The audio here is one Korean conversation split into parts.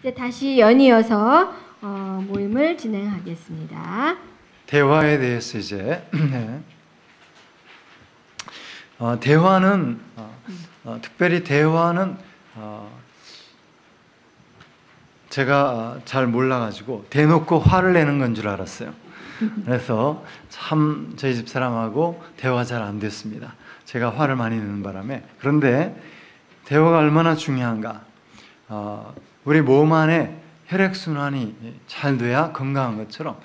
이제 다시 연이어서 모임을 진행하겠습니다. 대화에 대해서 이제 대화는 특별히 대화는 제가 잘 몰라가지고 대놓고 화를 내는 건 줄 알았어요. 그래서 참 저희 집 사람하고 대화 잘 안 됐습니다. 제가 화를 많이 내는 바람에. 그런데 대화가 얼마나 중요한가. 우리 몸 안에 혈액순환이 잘 돼야 건강한 것처럼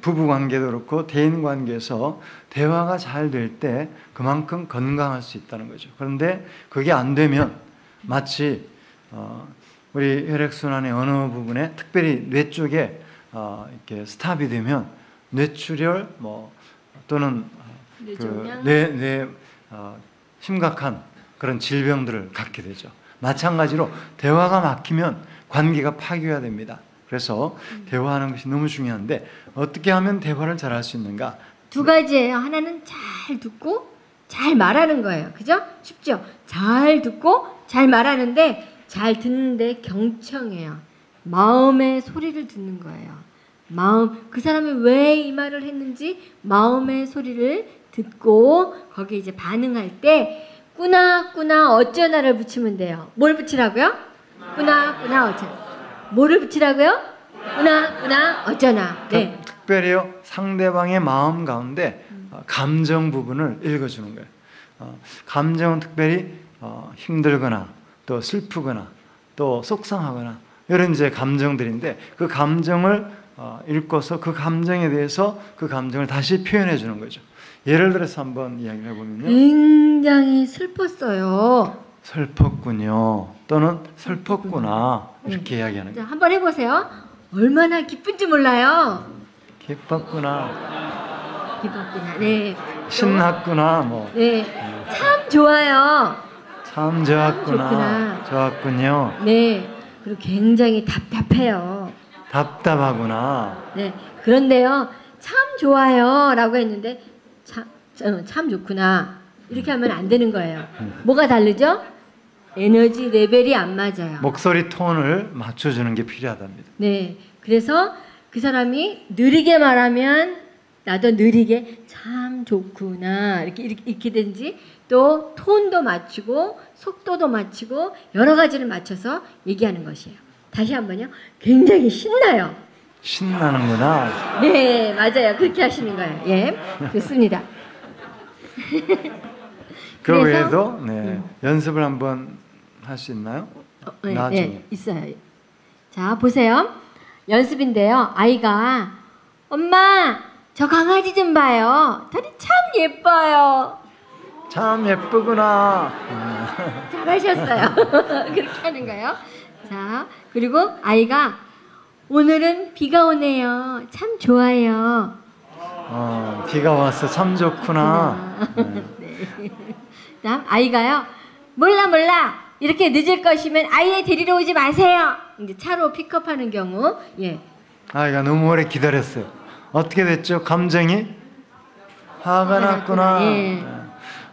부부관계도 그렇고 대인관계에서 대화가 잘 될 때 그만큼 건강할 수 있다는 거죠. 그런데 그게 안 되면 마치 우리 혈액순환의 어느 부분에 특별히 뇌 쪽에 이렇게 스탑이 되면 뇌출혈 또는 뇌 심각한 그런 질병들을 갖게 되죠. 마찬가지로 대화가 막히면 관계가 파괴가 됩니다. 그래서 대화하는 것이 너무 중요한데 어떻게 하면 대화를 잘 할 수 있는가? 두 가지예요. 하나는 잘 듣고 잘 말하는 거예요. 그죠? 쉽죠? 잘 듣고 잘 말하는데 잘 듣는데 경청해요. 마음의 소리를 듣는 거예요. 그 사람이 왜 이 말을 했는지 마음의 소리를 듣고 거기에 이제 반응할 때 꾸나 어쩌나를 붙이면 돼요. 뭘 붙이라고요? 꾸나 어쩌나. 뭐를 붙이라고요? 꾸나 어쩌나. 네. 특별히요, 상대방의 마음 가운데 감정 부분을 읽어주는 거예요. 감정은 특별히 힘들거나 또 슬프거나 또 속상하거나 이런 이제 감정들인데 그 감정을 읽고서 그 감정에 대해서 그 감정을 다시 표현해 주는 거죠. 예를 들어서 한번 이야기를 해보면요. 굉장히 슬펐어요. 슬펐군요. 또는 슬펐구나. 이렇게 이야기하는 거예요. 한번 해보세요. 얼마나 기쁜지 몰라요. 기뻤구나. 네. 신났구나. 네. 참 좋아요. 참 좋았구나. 좋았군요. 네. 그리고 굉장히 답답해요. 답답하구나. 네. 그런데요. 참 좋아요. 라고 했는데 참 좋구나. 이렇게 하면 안 되는 거예요. 뭐가 다르죠? 에너지 레벨이 안 맞아요. 목소리 톤을 맞춰주는 게 필요하답니다. 네. 그래서 그 사람이 느리게 말하면 나도 느리게 참 좋구나 이렇게 된지 또 톤도 맞추고 속도도 맞추고 여러 가지를 맞춰서 얘기하는 것이에요. 다시 한번요. 굉장히 신나요. 신나는구나. 네, 맞아요. 그렇게 하시는 거예요. 예, 좋습니다. 그 외에도 연습을 한번 할 수 있나요? 네, 있어요. 자, 보세요. 연습인데요. 아이가 엄마 저 강아지 좀 봐요. 다리 참 예뻐요. 참 예쁘구나. 잘하셨어요. 그렇게 하는 거예요. 자, 그리고 아이가 오늘은 비가 오네요. 참 좋아요. 비가 와서 참 좋구나. 네. 다음 아이가요. 몰라. 이렇게 늦을 것이면 아예 데리러 오지 마세요. 이제 차로 픽업하는 경우. 예. 아이가 너무 오래 기다렸어요. 어떻게 됐죠? 감정이 화가 났구나. 예.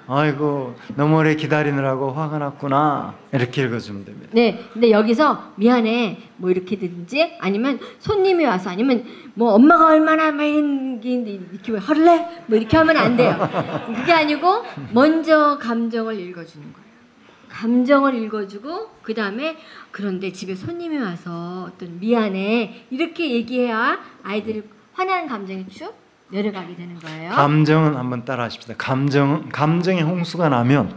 아이고 너무 오래 기다리느라고 화가 났구나. 이렇게 읽어주면 됩니다. 네, 근데 여기서 미안해 뭐 이렇게 되든지 아니면 손님이 와서 아니면 뭐 엄마가 얼마나 이렇게 화를 내? 뭐 이렇게 하면 안 돼요. 그게 아니고 먼저 감정을 읽어주는 거예요. 감정을 읽어주고 그 다음에 그런데 집에 손님이 와서 어떤 미안해 이렇게 얘기해야 아이들이 화난 감정이 쭉 내려가게 되는 거예요. 감정은 한번 따라 하십시다. 감정의 홍수가 나면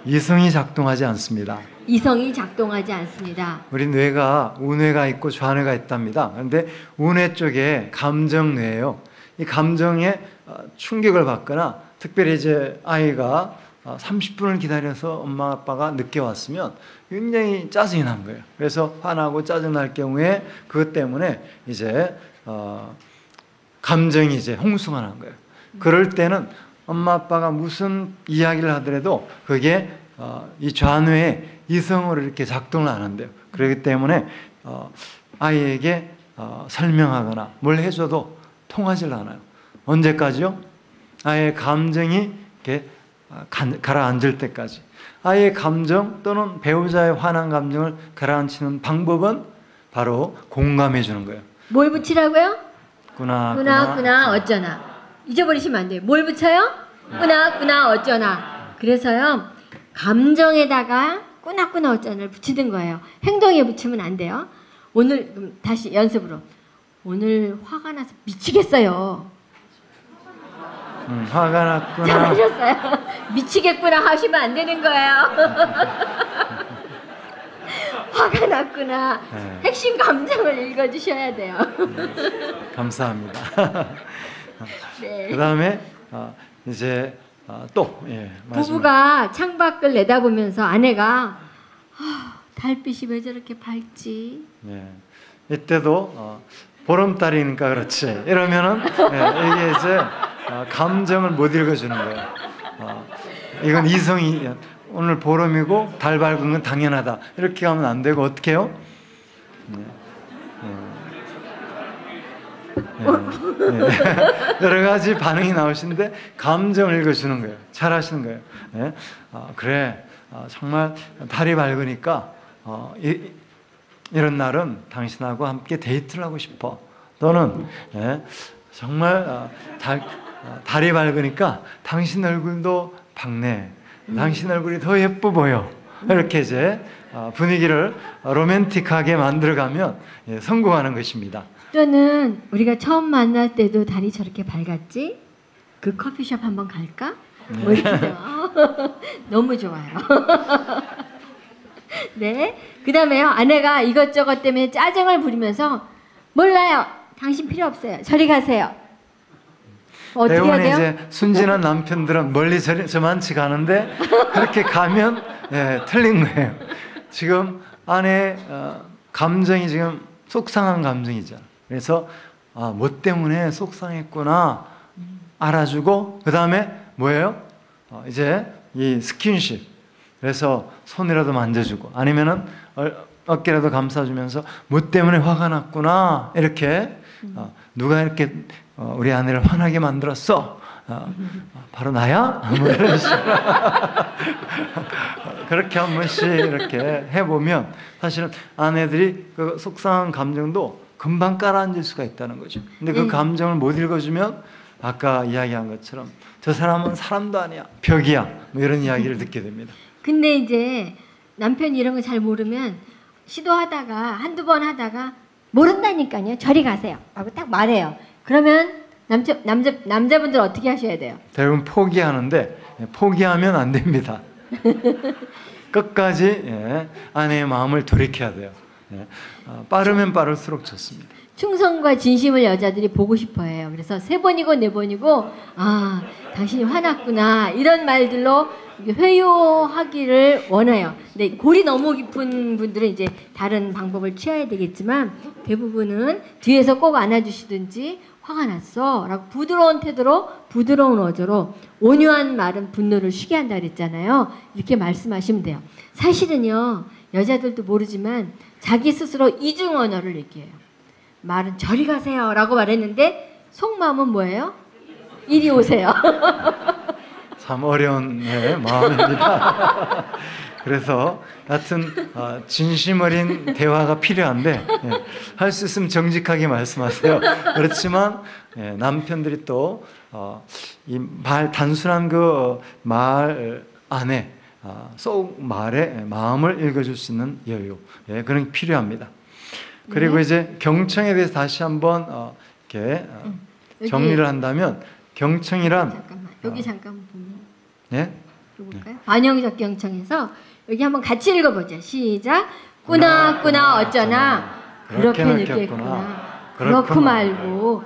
이성이 작동하지 않습니다. 우리 뇌가 우뇌가 있고 좌뇌가 있답니다. 그런데 우뇌 쪽에 감정뇌예요. 이 감정에 충격을 받거나 특별히 이제 아이가 30분을 기다려서 엄마 아빠가 늦게 왔으면 굉장히 짜증이 난 거예요. 그래서 화나고 짜증 날 경우에 그것 때문에 이제 감정이 이제 홍수가 난 거예요. 그럴 때는 엄마 아빠가 무슨 이야기를 하더라도 그게 이 좌뇌에 이성으로 이렇게 작동을 안 한대요. 그렇기 때문에 아이에게 설명하거나 뭘 해줘도 통하질 않아요. 언제까지요? 아이의 감정이 이렇게 가라앉을 때까지. 아이의 감정 또는 배우자의 화난 감정을 가라앉히는 방법은 바로 공감해 주는 거예요. 뭘 붙이라고요? 꾸나 어쩌나. 잊어버리시면 안 돼요. 뭘 붙여요? 꾸나 어쩌나. 그래서요, 감정에다가 꾸나 어쩌나를 붙이는 거예요. 행동에 붙이면 안 돼요. 오늘 다시 연습으로. 오늘 화가 나서 미치겠어요. 화가 났구나. 잘하셨어요. 미치겠구나 하시면 안 되는 거예요. 화가 났구나. 네. 핵심 감정을 읽어주셔야 돼요. 감사합니다. 네. 그 다음에 이제 또 마지막. 부부가 창밖을 내다보면서 아내가 달빛이 왜 저렇게 밝지? 이때도 보름달이니까 그렇지. 이러면은 이게 이제 감정을 못 읽어주는 거예요. 이건 이성이 오늘 보름이고 달 밝은 건 당연하다. 이렇게 하면 안 되고 어떻게 해요? 여러 가지 반응이 나오시는데 감정을 읽어주는 거예요. 잘 하시는 거예요. 그래, 정말 달이 밝으니까 이런 날은 당신하고 함께 데이트를 하고 싶어. 또는 정말 달이 밝으니까 당신 얼굴도 밝네. 당신 얼굴이 더 예뻐 보여. 이렇게 이제 분위기를 로맨틱하게 만들어가면 성공하는 것입니다. 또는 우리가 처음 만날 때도 달이 저렇게 밝았지? 그 커피숍 한번 갈까? 뭐 이렇게 너무 좋아요. 네. 그 다음에요, 아내가 이것저것 때문에 짜증을 부리면서 몰라요. 당신 필요 없어요. 저리 가세요. 어떻게 해야 돼요? 이제 순진한 남편들은 멀리 저만치 가는데 그렇게 가면 틀린 거예요. 지금 아내의 감정이 지금 속상한 감정이죠. 그래서 뭐 때문에 속상했구나 알아주고 그 다음에 뭐예요? 이제 이 스킨십. 그래서 손이라도 만져주고 아니면은 어깨라도 감싸주면서 뭐 때문에 화가 났구나 이렇게 누가 이렇게 우리 아내를 화나게 만들었어? 바로 나야? 뭐 이런 식으로 그렇게 한 번씩 이렇게 해보면 사실은 아내들이 그 속상한 감정도 금방 깔아앉을 수가 있다는 거죠. 근데 그 감정을 못 읽어주면 아까 이야기한 것처럼 저 사람은 사람도 아니야, 벽이야, 뭐 이런 이야기를 듣게 됩니다. 근데 이제 남편이 이런 거 잘 모르면 시도하다가 한두 번 하다가 모른다니까요. 저리 가세요. 라고 딱 말해요. 그러면 남자분들 어떻게 하셔야 돼요? 대부분 포기하는데 포기하면 안 됩니다. 끝까지 아내의 마음을 돌이켜야 돼요. 빠르면 빠를수록 좋습니다. 충성과 진심을 여자들이 보고 싶어해요. 그래서 3번이고 4번이고 당신이 화났구나 이런 말들로 회유하기를 원해요. 근데 골이 너무 깊은 분들은 이제 다른 방법을 취해야 되겠지만 대부분은 뒤에서 꼭 안아주시든지 화가 났어 라고 부드러운 태도로 부드러운 어조로 온유한 말은 분노를 쉬게 한다 그랬잖아요. 이렇게 말씀하시면 돼요. 사실은요 여자들도 모르지만 자기 스스로 이중 언어를 얘기해요. 말은 저리 가세요 라고 말했는데 속마음은 뭐예요? 이리 오세요. 참 어려운 마음입니다. 그래서 같은 진심 어린 대화가 필요한데 할 수 있으면 정직하게 말씀하세요. 그렇지만 남편들이 또 이 단순한 그 말 안에 속 말에 마음을 읽어줄 수 있는 여유 그런 게 필요합니다. 그리고 이제 경청에 대해서 다시 한번 이렇게 정리를 한다면 경청이란 잠깐만 여기 잠깐 보면 네? 볼까요? 반영적 경청에서 여기 한번 같이 읽어보죠. 시작. 꾸나 어쩌나 그렇게 느꼈구나. 그렇고 말고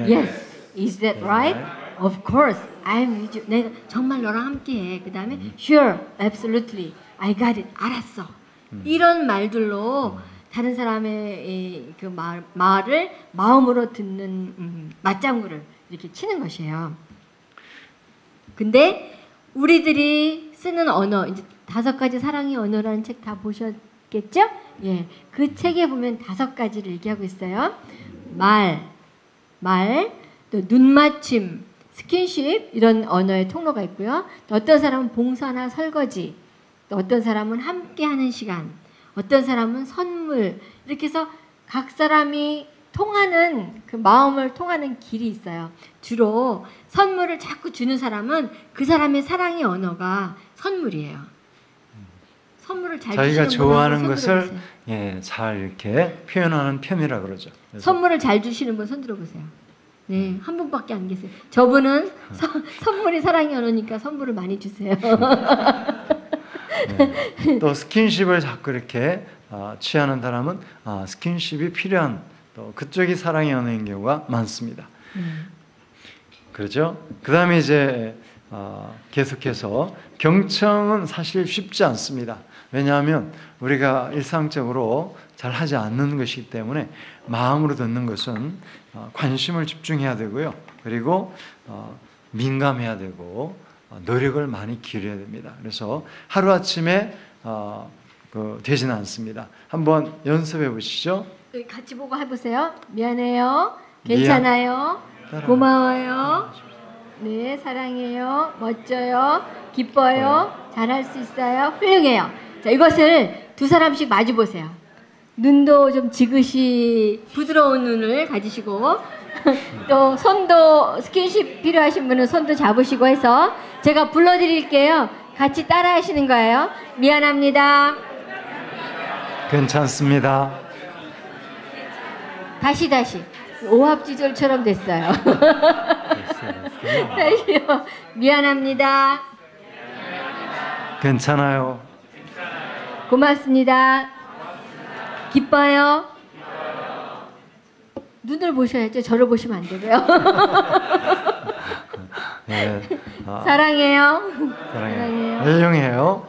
yes. Is that right? Of course. I'm with you. 내가 정말 너랑 함께해. 그 다음에 sure, absolutely. I got it. 알았어. 이런 말들로 다른 사람의 그 말을 마음으로 듣는 맞장구를 이렇게 치는 것이에요. 근데 우리들이 쓰는 언어, 이제 5가지 사랑의 언어라는 책 다 보셨겠죠? 예, 그 책에 보면 5가지를 얘기하고 있어요. 말, 또 눈맞춤, 스킨십 이런 언어의 통로가 있고요. 또 어떤 사람은 봉사나 설거지, 또 어떤 사람은 함께하는 시간, 어떤 사람은 선물 이렇게 해서 각 사람이 통하는 그 마음을 통하는 길이 있어요. 주로 선물을 자꾸 주는 사람은 그 사람의 사랑의 언어가 선물이에요. 선물을 잘 자기가 주시는 좋아하는 분은 손 것을 들어보세요. 잘 이렇게 표현하는 편이라 그러죠. 그래서 선물을 잘 주시는 분 손 들어보세요. 네, 한 분밖에 안 계세요. 저분은 선물이 사랑의 언어니까 선물을 많이 주세요. 네. 또 스킨십을 자꾸 이렇게 취하는 사람은 스킨십이 필요한 또 그쪽이 사랑의 언어인 경우가 많습니다. 그렇죠? 그 다음에 이제 계속해서 경청은 사실 쉽지 않습니다. 왜냐하면 우리가 일상적으로 잘 하지 않는 것이기 때문에 마음으로 듣는 것은 관심을 집중해야 되고요. 그리고 민감해야 되고 노력을 많이 기울여야 됩니다. 그래서 하루아침에 되지는 않습니다. 한번 연습해 보시죠. 같이 보고 해보세요. 미안해요. 괜찮아요. 고마워요. 네, 사랑해요. 멋져요. 기뻐요. 잘할 수 있어요. 훌륭해요. 자, 이것을 두 사람씩 마주 보세요. 눈도 좀 지그시 부드러운 눈을 가지시고 또 손도 스킨십 필요하신 분은 손도 잡으시고 해서 제가 불러드릴게요. 같이 따라 하시는 거예요. 미안합니다. 괜찮습니다. 다시 오합지졸처럼 됐어요. 다시요. 미안합니다. 괜찮아요. 고맙습니다. 기뻐요. 눈을 보셔야죠. 저를 보시면 안 되고요. 네. 사랑해요. 사랑해요. 훌륭해요.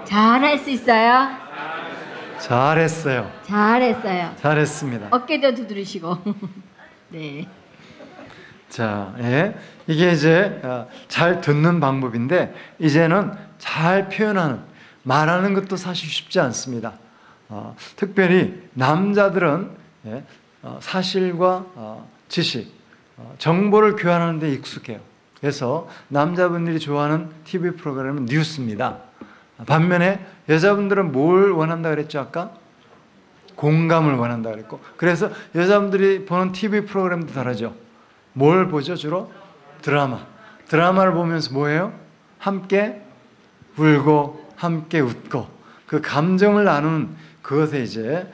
잘할 수 있어요. 잘했어요. 잘했어요. 잘했습니다. 어깨도 두드리시고. 네. 자, 이게 이제 잘 듣는 방법인데 이제는 잘 표현하는 말하는 것도 사실 쉽지 않습니다. 특별히 남자들은 사실과 지식, 정보를 교환하는 데 익숙해요. 그래서 남자분들이 좋아하는 TV 프로그램은 뉴스입니다. 반면에 여자분들은 뭘 원한다 그랬죠 아까? 공감을 원한다 그랬고, 그래서 여자분들이 보는 TV 프로그램도 다르죠. 뭘 보죠 주로? 드라마를 보면서 뭐예요? 함께 울고 함께 웃고 그 감정을 나누는 그것에 이제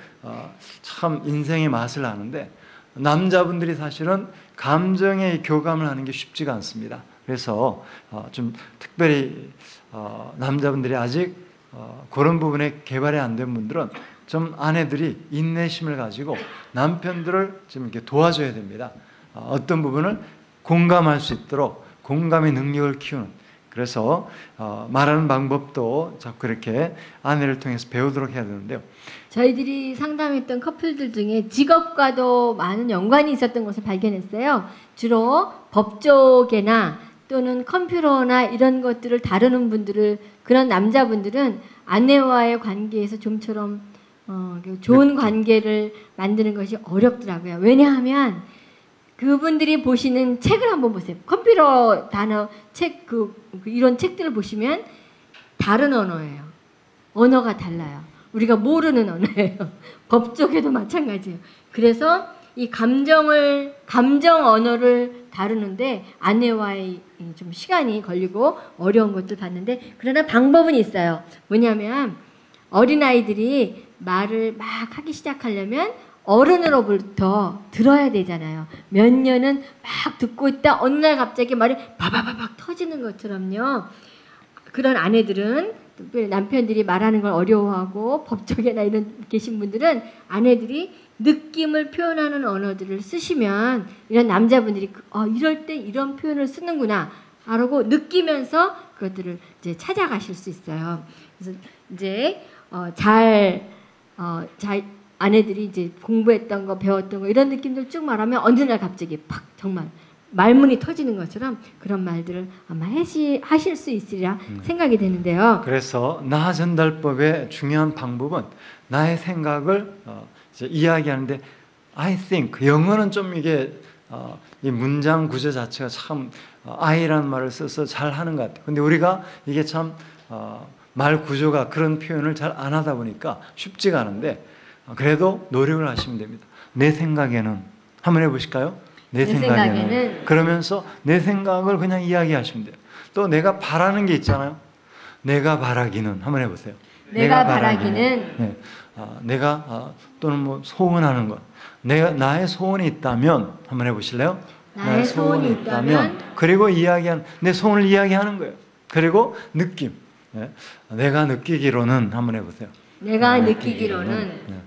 참 인생의 맛을 아는데, 남자분들이 사실은 감정의 교감을 하는 게 쉽지가 않습니다. 그래서 좀 특별히 남자분들이 아직 그런 부분에 개발이 안 된 분들은 좀 아내들이 인내심을 가지고 남편들을 좀 이렇게 도와줘야 됩니다. 어떤 부분을 공감할 수 있도록 공감의 능력을 키우는, 그래서 말하는 방법도 자꾸 이렇게 아내를 통해서 배우도록 해야 되는데요. 저희들이 상담했던 커플들 중에 직업과도 많은 연관이 있었던 것을 발견했어요. 주로 법조계나 또는 컴퓨터나 이런 것들을 다루는 분들을, 그런 남자분들은 아내와의 관계에서 좀처럼 좋은 관계를 만드는 것이 어렵더라고요. 왜냐하면 그분들이 보시는 책을 한번 보세요. 컴퓨터 단어 책, 이런 책들을 보시면 다른 언어예요. 언어가 달라요. 우리가 모르는 언어예요. 법조계도 마찬가지예요. 그래서 이 감정 언어를 다루는데 아내와의 좀 시간이 걸리고 어려운 것들 봤는데, 그러나 방법은 있어요. 뭐냐면 어린아이들이 말을 막 하기 시작하려면 어른으로부터 들어야 되잖아요. 몇 년은 막 듣고 있다 어느 날 갑자기 말이 바바바박 터지는 것처럼요. 그런 아내들은, 특별히 남편들이 말하는 걸 어려워하고 법조계나 이런 계신 분들은 아내들이 느낌을 표현하는 언어들을 쓰시면 이런 남자분들이 이럴 때 이런 표현을 쓰는구나 라고 느끼면서 그것들을 이제 찾아가실 수 있어요. 그래서 이제 아내들이 이제 공부했던 거, 배웠던 거 이런 느낌들 쭉 말하면 어느 날 갑자기 팍 정말 말문이 터지는 것처럼 그런 말들을 아마 하실 수 있으리라 생각이 되는데요. 그래서 나 전달법의 중요한 방법은 나의 생각을 이제 이야기하는데 I think, 영어는 좀 이게 이 문장 구조 자체가 참 I라는 말을 써서 잘 하는 것 같아요. 근데 우리가 이게 참 말 구조가 그런 표현을 잘 안 하다 보니까 쉽지가 않은데 그래도 노력을 하시면 됩니다. 내 생각에는 한번 해보실까요? 내 생각에는 그러면서 내 생각을 그냥 이야기하시면 돼요. 또 내가 바라는 게 있잖아요. 내가 바라기는 한번 해보세요. 내가 바라기는 네. 내가 또는 뭐 소원하는 것. 나의 소원이 있다면 한번 해보실래요? 나의 소원이 있다면 그리고 이야기하는 내 소원을 이야기하는 거예요. 그리고 느낌. 네. 내가 느끼기로는 한번 해보세요. 내가 느끼기로는 네.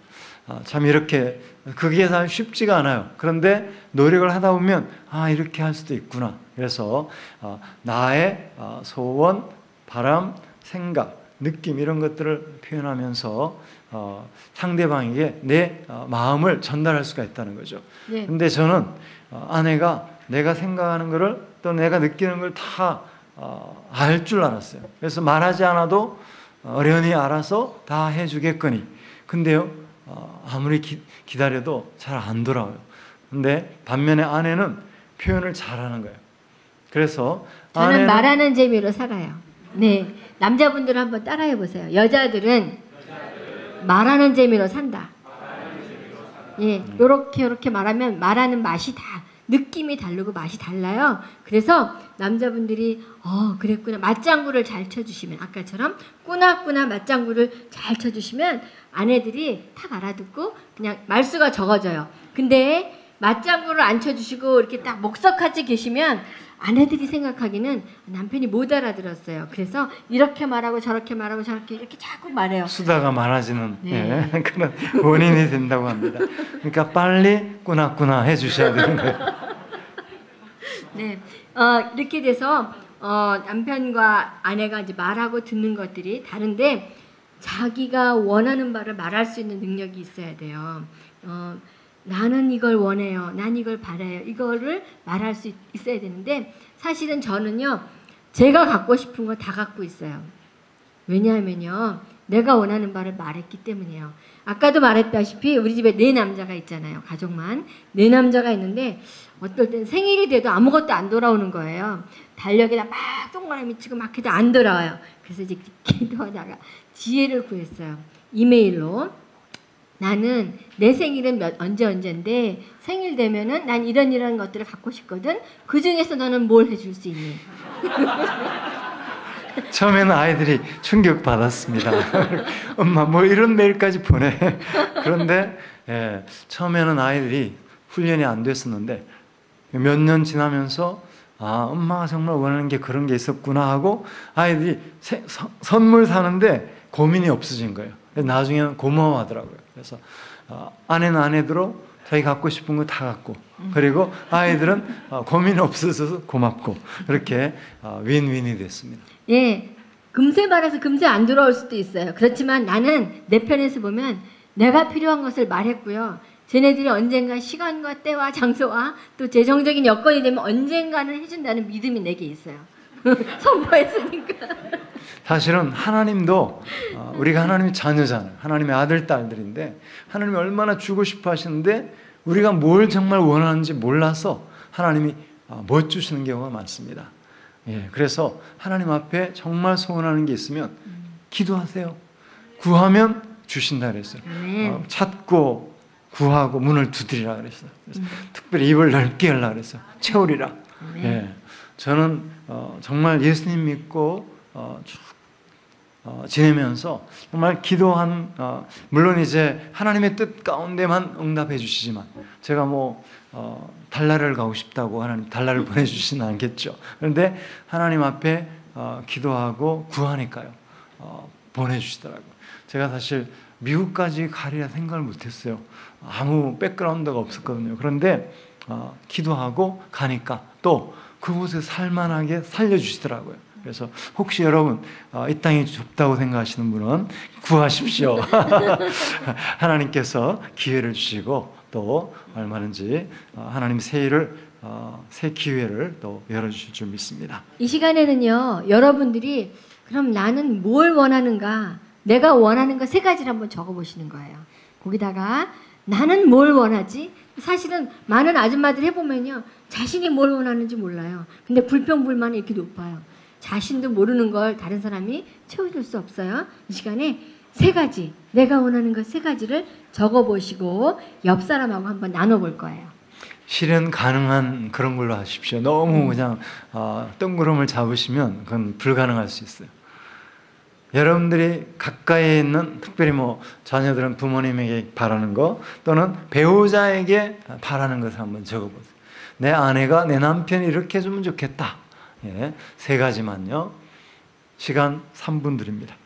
참 이렇게 그게 참 쉽지가 않아요. 그런데 노력을 하다 보면 이렇게 할 수도 있구나. 그래서 나의 소원, 바람, 생각, 느낌 이런 것들을 표현하면서 상대방에게 내 마음을 전달할 수가 있다는 거죠. 네. 근데 저는 아내가 내가 생각하는 거를 또 내가 느끼는 걸 다 알 줄 알았어요. 그래서 말하지 않아도 어련히 알아서 다 해주겠거니. 근데요, 아무리 기다려도 잘 안 돌아와요. 근데 반면에 아내는 표현을 잘하는 거예요. 그래서 저는 말하는 재미로 살아요. 네, 남자분들 한번 따라해 보세요. 여자들은 말하는 재미로 산다. 예, 요렇게 말하면 말하는 맛이 다 느낌이 다르고 맛이 달라요. 그래서 남자분들이 그랬구나 맞장구를 잘 쳐주시면 아까처럼 꾸나꾸나 맞장구를 잘 쳐주시면 아내들이 탁 알아듣고 그냥 말수가 적어져요. 근데 맞장구를 안 쳐주시고 이렇게 딱 목석같이 계시면 아내들이 생각하기는 남편이 못 알아들었어요. 그래서 이렇게 말하고 저렇게 말하고 저렇게 이렇게 자꾸 말해요. 수다가 많아지는 그런 원인이 된다고 합니다. 그러니까 빨리 꾸나꾸나 해주셔야 되는 거예요. 네, 이렇게 돼서 남편과 아내가 이제 말하고 듣는 것들이 다른데 자기가 원하는 바를 말할 수 있는 능력이 있어야 돼요. 나는 이걸 원해요. 난 이걸 바라요. 이거를 말할 수 있어야 되는데 사실은 저는요. 제가 갖고 싶은 거 다 갖고 있어요. 왜냐하면요. 내가 원하는 바를 말했기 때문이에요. 아까도 말했다시피 우리 집에 4남자가 있잖아요. 가족만. 4남자가 있는데 어떨 땐 생일이 돼도 아무것도 안 돌아오는 거예요. 달력에다 막 동그라미 미치고 막 해도 안 돌아와요. 그래서 이제 기도하다가 지혜를 구했어요. 이메일로. 나는 내 생일은 언제인데 생일 되면은 난 이런 것들을 갖고 싶거든. 그 중에서 너는 뭘 해줄 수 있니? 처음에는 아이들이 충격 받았습니다. 엄마 뭐 이런 메일까지 보내. 그런데 처음에는 아이들이 훈련이 안 됐었는데 몇 년 지나면서 엄마가 정말 원하는 게 그런 게 있었구나 하고 아이들이 선물 사는데 고민이 없어진 거예요. 나중에는 고마워하더라고요. 그래서 아내는 아내대로 자기 갖고 싶은 거 다 갖고 그리고 아이들은 고민이 없어서 고맙고 그렇게 윈윈이 됐습니다. 예, 금세 말해서 금세 안 돌아올 수도 있어요. 그렇지만 나는 내 편에서 보면 내가 필요한 것을 말했고요. 쟤네들이 언젠가 시간과 때와 장소와 또 재정적인 여건이 되면 언젠가는 해준다는 믿음이 내게 있어요. 선포했으니까. 사실은 하나님도 우리가 하나님의 자녀잖아요. 하나님의 아들, 딸들인데 하나님이 얼마나 주고 싶어 하시는데 우리가 뭘 정말 원하는지 몰라서 하나님이 못 주시는 경우가 많습니다. 그래서 하나님 앞에 정말 소원하는 게 있으면 기도하세요. 구하면 주신다 그랬어요. 찾고 구하고 문을 두드리라 그랬어요. 그래서 특별히 입을 넓게 열라 그랬어요. 채우리라. 저는 정말 예수님 믿고 지내면서 정말 기도한 물론 이제 하나님의 뜻 가운데만 응답해 주시지만 제가 뭐 달나라를 가고 싶다고 하나님 달나라를 보내주시지는 않겠죠. 그런데 하나님 앞에 기도하고 구하니까요 보내주시더라고요. 제가 사실 미국까지 가리라 생각을 못했어요. 아무 백그라운드가 없었거든요. 그런데 기도하고 가니까 또 그곳에 살만하게 살려주시더라고요. 그래서 혹시 여러분 이 땅이 좁다고 생각하시는 분은 구하십시오. 하나님께서 기회를 주시고 또 얼마든지 하나님 새 기회를 또 열어주실 줄 믿습니다. 이 시간에는요. 여러분들이 그럼 나는 뭘 원하는가 내가 원하는 거 3가지를 한번 적어보시는 거예요. 거기다가 나는 뭘 원하지? 사실은 많은 아줌마들 해보면요. 자신이 뭘 원하는지 몰라요. 근데 불평불만이 이렇게 높아요. 자신도 모르는 걸 다른 사람이 채워줄 수 없어요. 이 시간에 세 가지, 내가 원하는 것 세 가지를 적어보시고 옆 사람하고 한번 나눠볼 거예요. 실현 가능한 그런 걸로 하십시오. 너무 그냥 뜬구름을 잡으시면 그건 불가능할 수 있어요. 여러분들이 가까이에 있는, 특별히 뭐 자녀들은 부모님에게 바라는 거 또는 배우자에게 바라는 것을 한번 적어보세요. 내 아내가 내 남편이 이렇게 해주면 좋겠다. 예, 세 가지만요. 시간 3분 드립니다.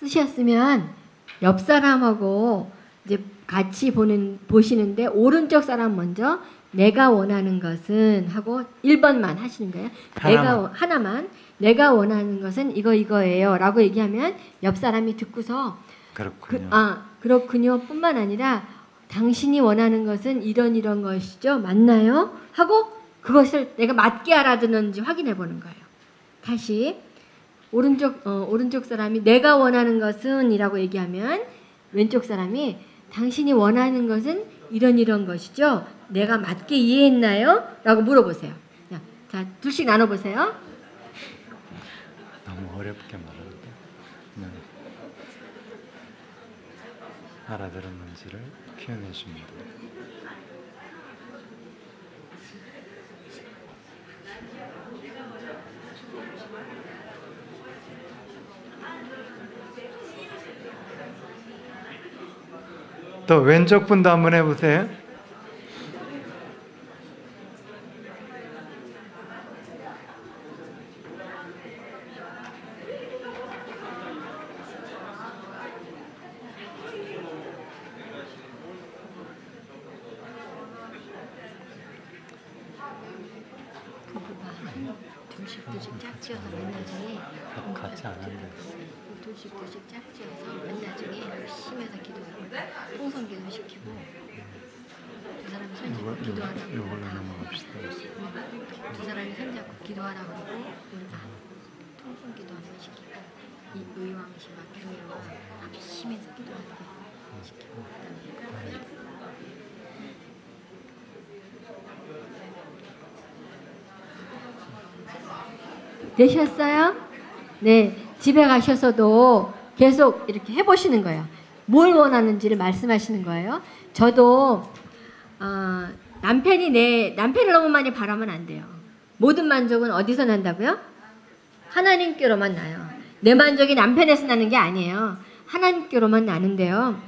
쓰셨으면 옆 사람하고 이제 같이 보시는데 오른쪽 사람 먼저 내가 원하는 것은 하고 1번만 하시는 거예요. 하나만 내가 원하는 것은 이거예요 라고 얘기하면 옆 사람이 듣고서 그렇군요. 그렇군요 뿐만 아니라 당신이 원하는 것은 이런 것이죠. 맞나요? 하고 그것을 내가 맞게 알아듣는지 확인해 보는 거예요. 다시 오른쪽 사람이 내가 원하는 것은 이라고 얘기하면 왼쪽 사람이 당신이 원하는 것은 이런 것이죠. 내가 맞게 이해했나요? 라고 물어보세요. 자, 둘씩 나눠보세요. 너무 어렵게 말하는데 알아들었는지를 표현해 줍니다. 또 왼쪽 분도 한번 해보세요. 둘씩 짝지어서 맨날 중에 같이 안 하는데 둘씩 짝지어서 맨날 중에 열심히 해서 기도하고 통성기도 시키고 두 사람이 손잡고 기도하라고 이걸로 넘어갑시다. 두 사람이 손잡고 기도하라고 그러고 우리가 통성기도 한번 시키고 이 의왕시 막경이랑 열심히 해서 기도하게 시키고 그다음에 되셨어요? 네, 집에 가셔서도 계속 이렇게 해보시는 거예요. 뭘 원하는지를 말씀하시는 거예요. 저도 남편을 너무 많이 바라면 안 돼요. 모든 만족은 어디서 난다고요? 하나님께로만 나요. 내 만족이 남편에서 나는 게 아니에요. 하나님께로만 나는데요.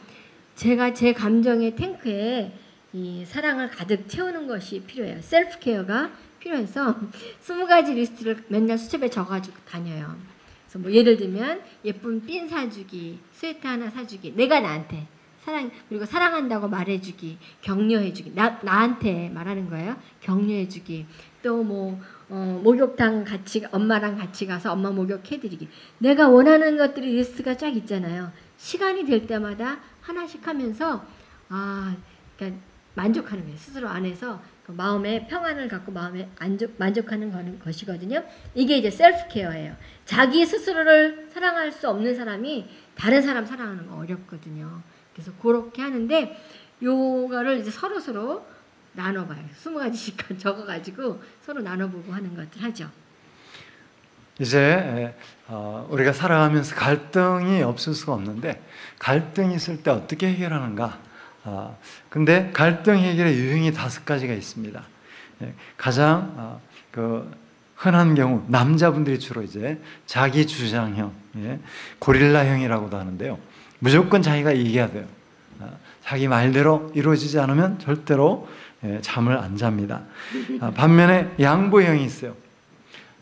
제가 제 감정의 탱크에 이 사랑을 가득 채우는 것이 필요해요. 셀프 케어가 필요해서 20가지 리스트를 맨날 수첩에 적어가지고 다녀요. 그래서 뭐 예를 들면 예쁜 핀 사주기, 스웨터 하나 사주기, 내가 나한테 그리고 사랑한다고 말해주기, 격려해주기, 나한테 말하는 거예요. 격려해주기. 또 뭐 목욕탕 엄마랑 같이 가서 엄마 목욕해드리기. 내가 원하는 것들이 리스트가 쫙 있잖아요. 시간이 될 때마다 하나씩 하면서 그러니까 만족하는 거예요. 스스로 안에서 그 마음의 평안을 갖고 마음에 만족하는 것이거든요. 이게 이제 셀프 케어예요. 자기 스스로를 사랑할 수 없는 사람이 다른 사람 사랑하는 거 어렵거든요. 그래서 그렇게 하는데 요거를 이제 서로 나눠봐요. 20가지씩 적어가지고 서로 나눠보고 하는 것들 하죠. 이제 우리가 살아가면서 갈등이 없을 수가 없는데 갈등이 있을 때 어떻게 해결하는가? 근데 갈등 해결의 유형이 5가지가 있습니다. 가장 그 흔한 경우 남자분들이 주로 이제 자기 주장형, 고릴라형이라고도 하는데요. 무조건 자기가 이겨야 돼요. 자기 말대로 이루어지지 않으면 절대로 잠을 안 잡니다. 반면에 양보형이 있어요.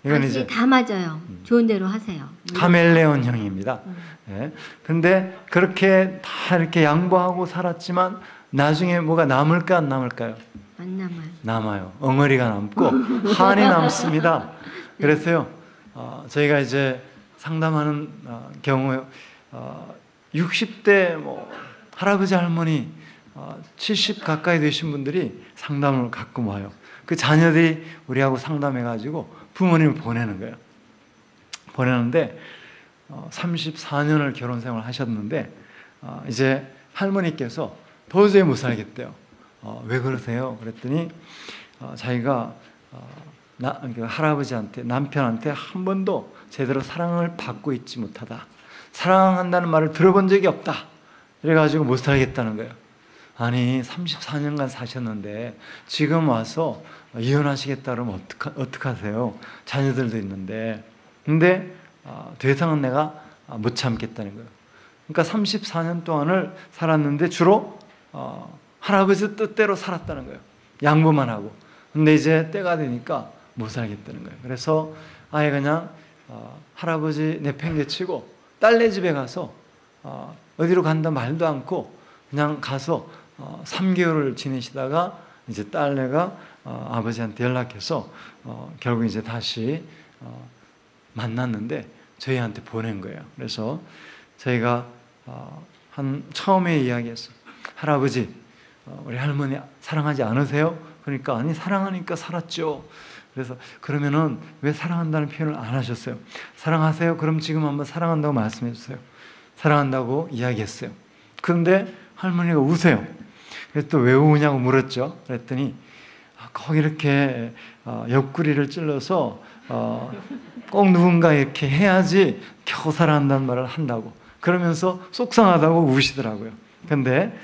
이건 이제 다 맞아요. 좋은 대로 하세요. 카멜레온형입니다. 근데 그렇게 다 이렇게 양보하고 살았지만 나중에 뭐가 남을까 안 남을까요? 안 남아요. 남아요. 엉어리가 남고 한이 남습니다. 그래서요, 저희가 이제 상담하는 경우에 60대 뭐 할아버지 할머니 70 가까이 되신 분들이 상담을 가끔 와요. 그 자녀들이 우리하고 상담해가지고 부모님을 보내는 거예요. 보내는데 34년을 결혼 생활을 하셨는데 이제 할머니께서 도저히 못 살겠대요. 왜 그러세요? 그랬더니 자기가 할아버지한테, 남편한테 한 번도 제대로 사랑을 받고 있지 못하다. 사랑한다는 말을 들어본 적이 없다. 그래가지고 못 살겠다는 거예요. 아니 34년간 사셨는데 지금 와서 이혼하시겠다 그러면 어떡하세요? 자녀들도 있는데. 근데 더 이상은 내가 못 참겠다는 거예요. 그러니까 34년 동안을 살았는데 주로 할아버지 뜻대로 살았다는 거예요. 양보만 하고. 근데 이제 때가 되니까 못 살겠다는 거예요. 그래서 아예 그냥 할아버지 내팽개치고 딸네 집에 가서 어디로 간다 말도 않고 그냥 가서 3개월을 지내시다가 이제 딸내가 아버지한테 연락해서 결국 이제 다시 만났는데 저희한테 보낸 거예요. 그래서 저희가 처음에 이야기했어. 할아버지, 우리 할머니 사랑하지 않으세요? 그러니까 아니 사랑하니까 살았죠. 그래서 그러면은 왜 사랑한다는 표현을 안 하셨어요? 사랑하세요? 그럼 지금 한번 사랑한다고 말씀해 주세요. 사랑한다고 이야기했어요. 그런데 할머니가 우세요. 그래서 또 왜 우냐고 물었죠. 그랬더니 꼭 이렇게 옆구리를 찔러서 꼭 누군가 이렇게 해야지 겨우 사랑한다는 말을 한다고. 그러면서 속상하다고 우시더라고요. 근데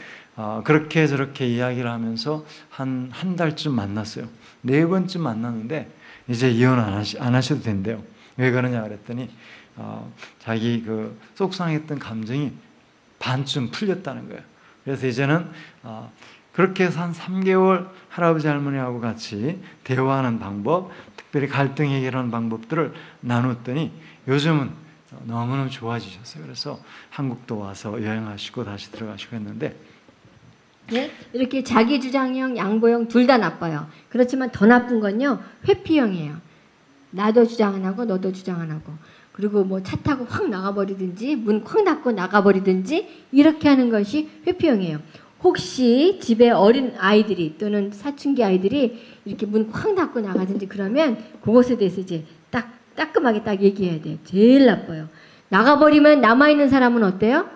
그렇게 저렇게 이야기를 하면서 한 달쯤 만났어요. 4번쯤 만났는데 이제 이혼 안 하셔도 된대요. 왜 그러냐 그랬더니 자기 그 속상했던 감정이 반쯤 풀렸다는 거예요. 그래서 이제는 그렇게 해서 한 3개월 할아버지 할머니하고 같이 대화하는 방법, 특별히 갈등 해결하는 방법들을 나눴더니 요즘은 너무너무 좋아지셨어요. 그래서 한국도 와서 여행하시고 다시 들어가시고 했는데 네? 이렇게 자기 주장형, 양보형 둘 다 나빠요. 그렇지만 더 나쁜 건요. 회피형이에요. 나도 주장 안 하고 너도 주장 안 하고 그리고 뭐 차 타고 확 나가버리든지 문 콱 닫고 나가버리든지 이렇게 하는 것이 회피형이에요. 혹시 집에 어린 아이들이 또는 사춘기 아이들이 이렇게 문 콱 닫고 나가든지 그러면 그것에 대해서 이제 따끔하게 딱 얘기해야 돼요. 제일 나빠요. 나가버리면 남아있는 사람은 어때요?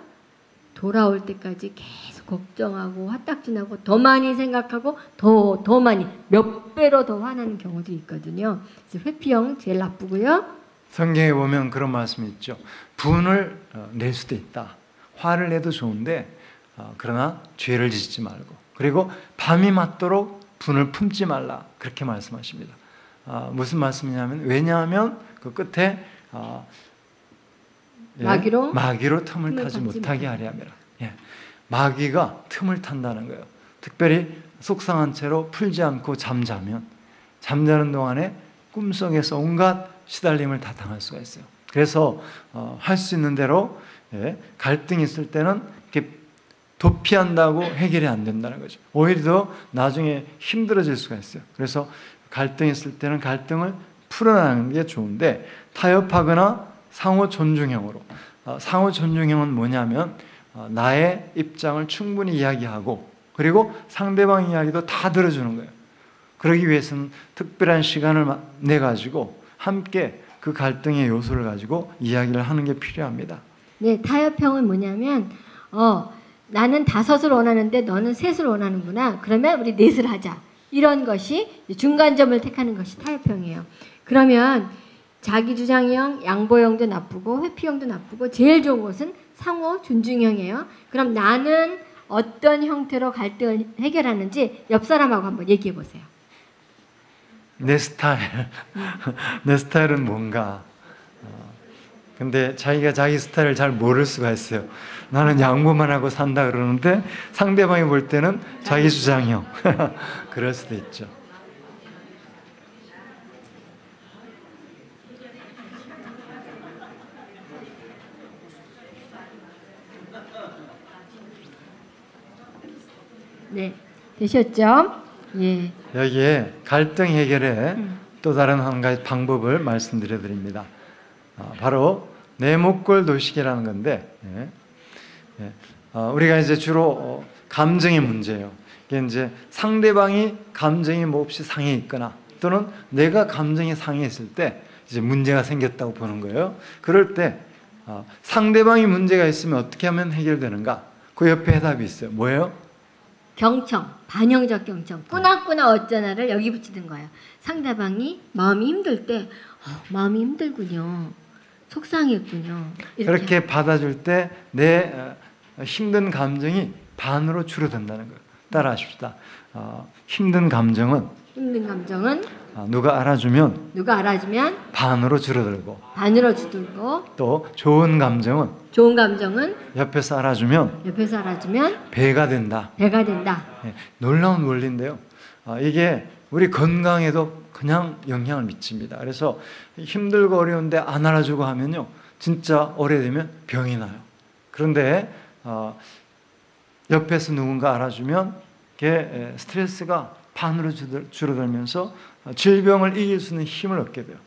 돌아올 때까지 계속 걱정하고 화딱지나고 더 많이 생각하고 더 많이 몇 배로 더 화나는 경우도 있거든요. 그래서 회피형 제일 나쁘고요. 성경에 보면 그런 말씀이 있죠. 분을 낼 수도 있다. 화를 내도 좋은데 그러나 죄를 짓지 말고 그리고 밤이 맞도록 분을 품지 말라. 그렇게 말씀하십니다. 무슨 말씀이냐면 왜냐하면 그 끝에 마귀로 틈을 타지 못하게 하려 함이라. 마귀가 틈을 탄다는 거예요. 특별히 속상한 채로 풀지 않고 잠자는 동안에 꿈속에서 온갖 시달림을 다 당할 수가 있어요. 그래서 할 수 있는 대로 갈등이 있을 때는 이렇게 도피한다고 해결이 안 된다는 거죠. 오히려 더 나중에 힘들어질 수가 있어요. 그래서 갈등이 있을 때는 갈등을 풀어나가는 게 좋은데 타협하거나 상호 존중형으로 상호 존중형은 뭐냐면 나의 입장을 충분히 이야기하고 그리고 상대방 이야기도 다 들어주는 거예요. 그러기 위해서는 특별한 시간을 내 가지고 함께 그 갈등의 요소를 가지고 이야기를 하는 게 필요합니다. 네, 타협형은 뭐냐면 나는 5을 원하는데 너는 3을 원하는구나. 그러면 우리 4을 하자. 이런 것이 중간점을 택하는 것이 타협형이에요. 그러면 자기 주장형, 양보형도 나쁘고 회피형도 나쁘고 제일 좋은 것은 상호 존중형이에요. 그럼 나는 어떤 형태로 갈등을 해결하는지 옆 사람하고 한번 얘기해 보세요. 내 스타일, 내 스타일은 뭔가. 근데 자기가 자기 스타일을 잘 모를 수가 있어요. 나는 양보만 하고 산다 그러는데 상대방이 볼 때는 자기 주장형. 그럴 수도 있죠. 네, 되셨죠? 예. 여기에 갈등 해결의 또 다른 한 가지 방법을 말씀드려 드립니다. 바로 내목골 도식이라는 건데, 우리가 이제 주로 감정의 문제예요. 이게 이제 상대방이 감정이 몹시 상해 있거나 또는 내가 감정이 상해 있을 때 이제 문제가 생겼다고 보는 거예요. 그럴 때 상대방이 문제가 있으면 어떻게 하면 해결되는가? 그 옆에 해답이 있어요. 뭐예요? 경청, 반영적 경청, 꾸나꾸나 어쩌나를 여기 붙이는 거예요. 상대방이 마음이 힘들 때 마음이 힘들군요. 속상했군요. 그렇게 받아줄 때 내 힘든 감정이 반으로 줄어든다는 거예요. 따라하십시다. 힘든 감정은 누가 알아주면 반으로 줄어들고 또 좋은 감정은 옆에서 알아주면 배가 된다. 놀라운 원리인데요. 이게 우리 건강에도 그냥 영향을 미칩니다. 그래서 힘들고 어려운데 안 알아주고 하면요, 진짜 오래되면 병이 나요. 그런데 옆에서 누군가 알아주면 그게 스트레스가 반으로 줄어들면서 질병을 이길 수 있는 힘을 얻게 돼요.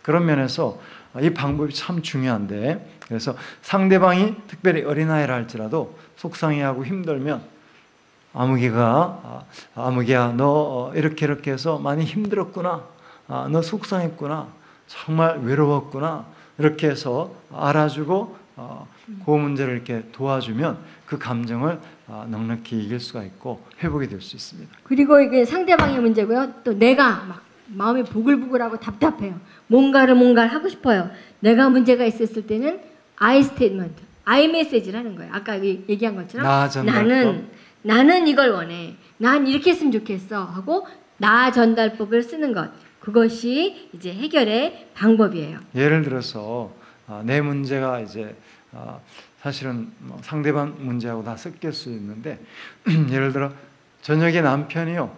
그런 면에서 이 방법이 참 중요한데, 그래서 상대방이 특별히 어린아이라 할지라도 속상해하고 힘들면 아무개야 너 이렇게 해서 많이 힘들었구나, 너 속상했구나, 정말 외로웠구나, 이렇게 해서 알아주고 그 문제를 이렇게 도와주면 그 감정을 넉넉히 이길 수가 있고 회복이 될 수 있습니다. 그리고 이게 상대방의 문제고요. 또 내가 막 마음이 부글부글하고 답답해요. 뭔가를 하고 싶어요. 내가 문제가 있었을 때는 I 스테이트먼트, I 메시지라는 거예요. 아까 얘기한 것처럼 나는 이걸 원해. 난 이렇게 했으면 좋겠어 하고 나 전달법을 쓰는 것. 그것이 이제 해결의 방법이에요. 예를 들어서 내 문제가 이제 사실은 상대방 문제하고 다 섞일 수 있는데 예를 들어 저녁에 남편이요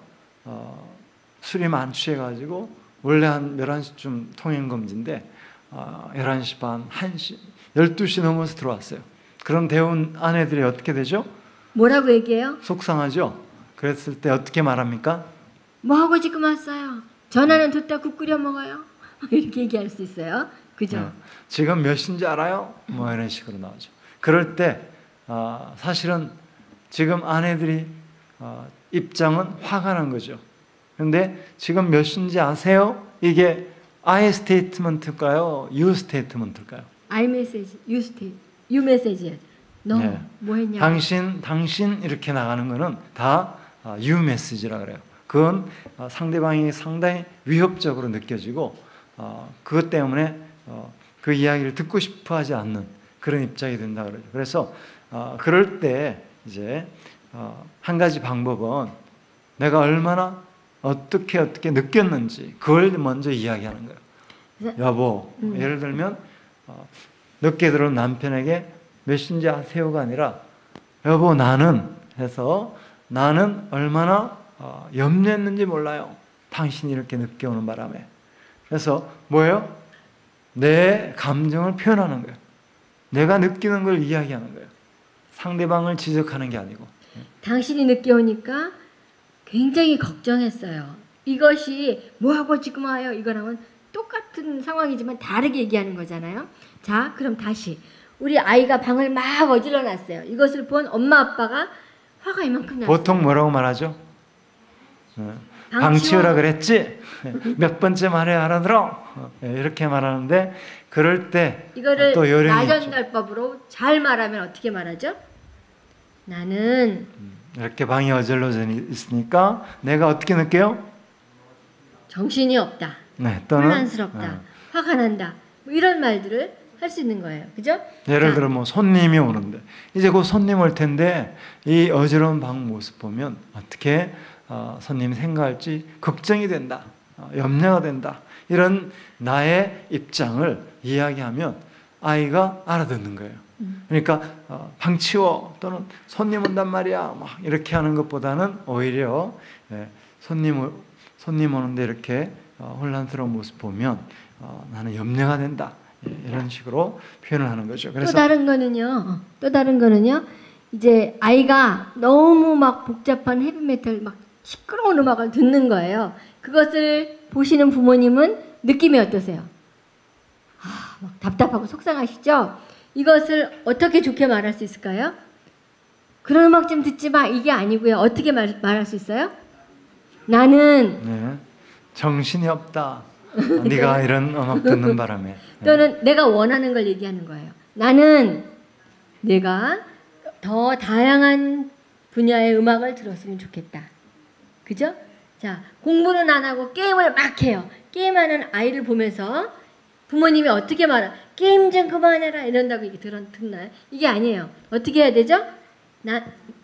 술이 많이 취해가지고 원래 한 11시쯤 통행금지인데 11시 반, 1시, 12시 넘어서 들어왔어요. 그럼 대부분 아내들이 어떻게 되죠? 뭐라고 얘기해요? 속상하죠? 그랬을 때 어떻게 말합니까? 뭐하고 지금 왔어요? 전화는 듣다 국 끓여 먹어요? 이렇게 얘기할 수 있어요. 그죠? 네. 지금 몇 시인지 알아요? 뭐 이런 식으로 나오죠. 그럴 때 사실은 지금 아내들이 입장은 화가 난 거죠. 그런데 지금 몇 시인지 아세요? 이게 I 스테이트먼트일까요? You 스테이트먼트일까요? I 메시지, You 메시지. 너 뭐 했냐? 당신 이렇게 나가는 거는 다 You 메시지라 그래요. 그건 상대방이 상당히 위협적으로 느껴지고 그것 때문에 그 이야기를 듣고 싶어 하지 않는 그런 입장이 된다 그러죠. 그래서 그럴 때 이제 한 가지 방법은 내가 얼마나 어떻게 느꼈는지 그걸 먼저 이야기하는 거예요. 여보, 예를 들면 늦게 들어온 남편에게 몇 시인지 아세요가 아니라 여보 나는 해서 나는 얼마나 염려했는지 몰라요. 당신이 이렇게 늦게 오는 바람에. 그래서 뭐예요? 내 감정을 표현하는 거예요. 내가 느끼는 걸 이야기하는 거예요. 상대방을 지적하는 게 아니고. 당신이 늦게 오니까 굉장히 걱정했어요. 이것이 뭐하고 지금 와요? 이거랑은 똑같은 상황이지만 다르게 얘기하는 거잖아요. 자, 그럼 다시 우리 아이가 방을 막 어질러 놨어요. 이것을 본 엄마 아빠가 화가 이만큼 났어요. 보통 뭐라고 말하죠? 방치우라 그랬지? 몇 번째 말해야 알아들어? 이렇게 말하는데 그럴 때 이거를 또 요령이 있죠. 나전달법으로 잘 말하면 어떻게 말하죠? 나는 이렇게 방이 어질러져 있으니까 내가 어떻게 느껴요? 정신이 없다. 네, 또는 혼란스럽다. 화가 난다. 뭐 이런 말들을 할 수 있는 거예요. 그죠? 예를 자, 들어 뭐 손님이 오는데 이제 곧 손님 올 텐데 이 어지러운 방 모습 보면 어떻게 손님이 생각할지 걱정이 된다. 염려가 된다. 이런 나의 입장을 이야기하면 아이가 알아듣는 거예요. 그러니까 방 치워 또는 손님 온단 말이야 막 이렇게 하는 것보다는 오히려 손님 오는데 이렇게 혼란스러운 모습 보면 나는 염려가 된다. 이런 식으로 표현을 하는 거죠. 그래서 또 다른 거는요. 이제 아이가 너무 막 복잡한 헤비메탈 막 시끄러운 음악을 듣는 거예요. 그것을 보시는 부모님은 느낌이 어떠세요? 막 답답하고 속상하시죠? 이것을 어떻게 좋게 말할 수 있을까요? 그런 음악 좀 듣지 마. 이게 아니고요. 어떻게 말할 수 있어요? 나는 정신이 없다. 네가 이런 음악 듣는 바람에. 또는 내가 원하는 걸 얘기하는 거예요. 나는 내가 더 다양한 분야의 음악을 들었으면 좋겠다. 그죠? 자, 공부는 안 하고 게임을 막 해요. 게임하는 아이를 보면서 부모님이 어떻게 말하? 게임 좀 그만해라 이런다고 이게 듣나요? 이게 아니에요. 어떻게 해야 되죠?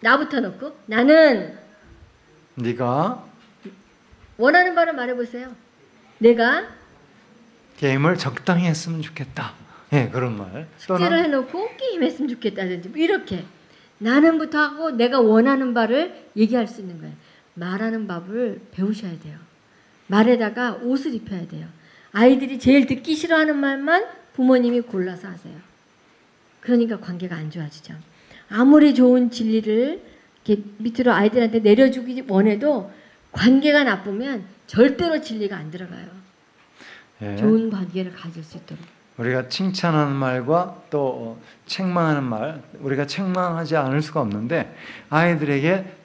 나부터 놓고 나는 네가 원하는 바를 말해보세요. 내가 게임을 적당히 했으면 좋겠다. 예, 그런 말. 숙제를 해놓고 게임했으면 좋겠다든지 뭐 이렇게 나는부터 하고 내가 원하는 바를 얘기할 수 있는 거예요. 말하는 법을 배우셔야 돼요. 말에다가 옷을 입혀야 돼요. 아이들이 제일 듣기 싫어하는 말만 부모님이 골라서 하세요. 그러니까 관계가 안 좋아지죠. 아무리 좋은 진리를 이렇게 밑으로 아이들한테 내려주기 원해도 관계가 나쁘면 절대로 진리가 안 들어가요. 예. 좋은 관계를 가질 수 있도록. 우리가 칭찬하는 말과 또 책망하는 말, 우리가 책망하지 않을 수가 없는데 아이들에게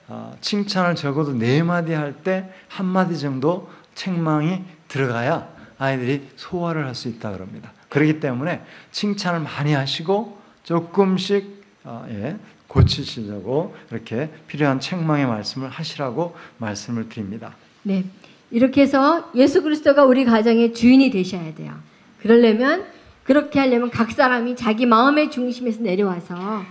칭찬을 적어도 4마디 할 때 1마디 정도 책망이 들어가야 아이들이 소화를 할 수 있다 그럽니다. 그렇기 때문에 칭찬을 많이 하시고 조금씩 고치시려고 이렇게 필요한 책망의 말씀을 하시라고 말씀을 드립니다. 네, 이렇게 해서 예수 그리스도가 우리 가정의 주인이 되셔야 돼요. 그렇게 하려면 각 사람이 자기 마음의 중심에서 내려와서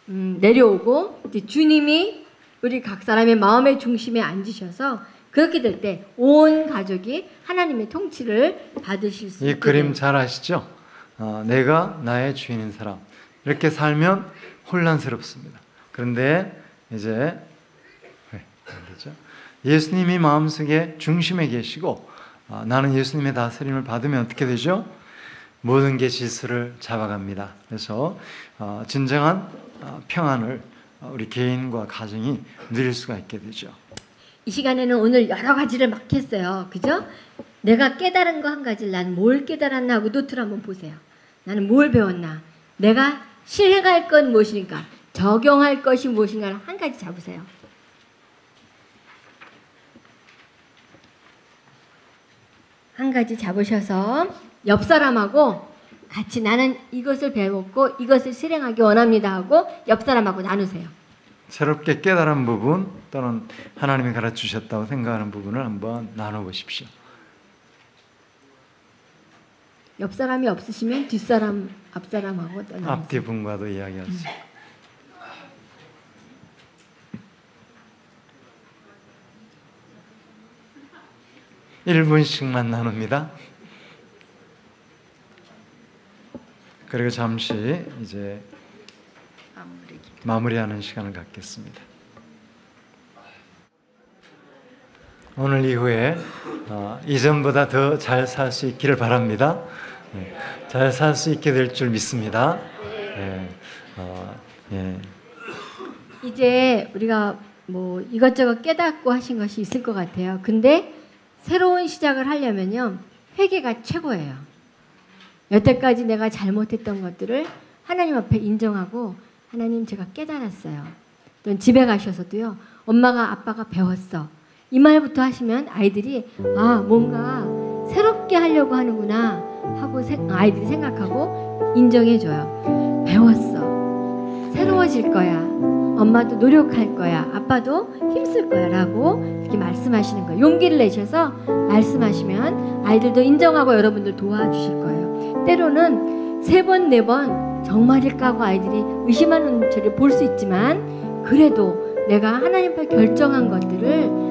내려오고 이제 주님이 우리 각 사람의 마음의 중심에 앉으셔서 그렇게 될 때 온 가족이 하나님의 통치를 받으실 수 있게 이 그림 돼요. 잘 아시죠? 내가 나의 주인인 사람 이렇게 살면 혼란스럽습니다. 그런데 이제 안 되죠? 예수님이 마음속에 중심에 계시고 나는 예수님의 다스림을 받으면 어떻게 되죠? 모든 게 질서를 잡아갑니다. 그래서 진정한 평안을 우리 개인과 가정이 누릴 수가 있게 되죠. 이 시간에는 오늘 여러 가지를 막 했어요. 그죠? 내가 깨달은 거 한 가지를 난 뭘 깨달았나 하고 노트를 한번 보세요. 나는 뭘 배웠나? 내가 실행할 건 무엇이니까? 적용할 것이 무엇인가를 한 가지 잡으세요. 한 가지 잡으셔서 옆 사람하고 같이 나는 이것을 배웠고 이것을 실행하기 원합니다 하고 옆 사람하고 나누세요. 새롭게 깨달은 부분 또는 하나님이 가르치셨다고 생각하는 부분을 한번 나눠보십시오. 옆 사람이 없으시면 뒷사람, 앞사람하고 또 나누세요. 앞뒤 분과도 이야기할 수 있고. (1분씩만) 나눕니다. 그리고 잠시 이제 마무리하는 시간을 갖겠습니다. 오늘 이후에 이전보다 더 잘 살 수 있기를 바랍니다. 잘 살 수 있게 될 줄 믿습니다. 이제 우리가 뭐 이것저것 깨닫고 하신 것이 있을 것 같아요. 근데 새로운 시작을 하려면요, 회개가 최고예요. 여태까지 내가 잘못했던 것들을 하나님 앞에 인정하고, 하나님 제가 깨달았어요. 또 집에 가셔서도요, 엄마가 아빠가 배웠어. 이 말부터 하시면 아이들이 뭔가 새롭게 하려고 하는구나 하고 아이들이 생각하고 인정해줘요. 배웠어. 새로워질 거야. 엄마도 노력할 거야. 아빠도 힘쓸 거야 라고 이렇게 말씀하시는 거예요. 용기를 내셔서 말씀하시면 아이들도 인정하고 여러분들 도와주실 거예요. 때로는 3번, 4번 정말일까 하고 아이들이 의심하는 저를 볼 수 있지만 그래도 내가 하나님 앞에 결정한 것들을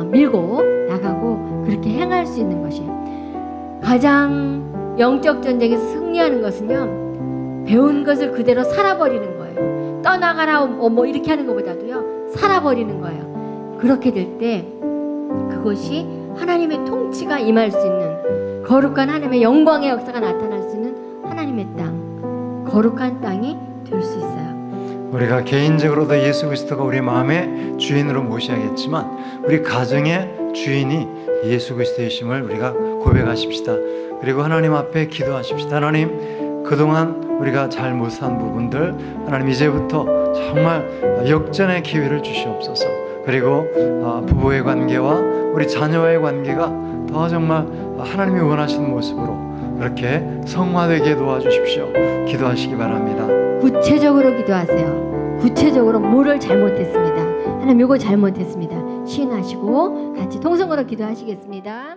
밀고 나가고 그렇게 행할 수 있는 것이에요. 가장 영적 전쟁에서 승리하는 것은요, 배운 것을 그대로 살아버리는 거예요. 떠나가라 뭐 이렇게 하는 것보다도요, 살아버리는 거예요. 그렇게 될 때 그것이 하나님의 통치가 임할 수 있는, 거룩한 하나님의 영광의 역사가 나타날 수 있는 하나님의 땅, 거룩한 땅이 될 수 있어요. 우리가 개인적으로도 예수 그리스도가 우리 마음의 주인으로 모셔야겠지만 우리 가정의 주인이 예수 그리스도이심을 우리가 고백하십시다. 그리고 하나님 앞에 기도하십시다. 하나님, 그동안 우리가 잘 못한 부분들 하나님 이제부터 정말 역전의 기회를 주시옵소서. 그리고 부부의 관계와 우리 자녀와의 관계가 더 정말 하나님이 원하시는 모습으로 그렇게 성화되게 도와주십시오. 기도하시기 바랍니다. 구체적으로 기도하세요. 구체적으로 뭐를 잘못했습니다. 하나님, 요거 잘못했습니다. 시인하시고 같이 통성으로 기도하시겠습니다.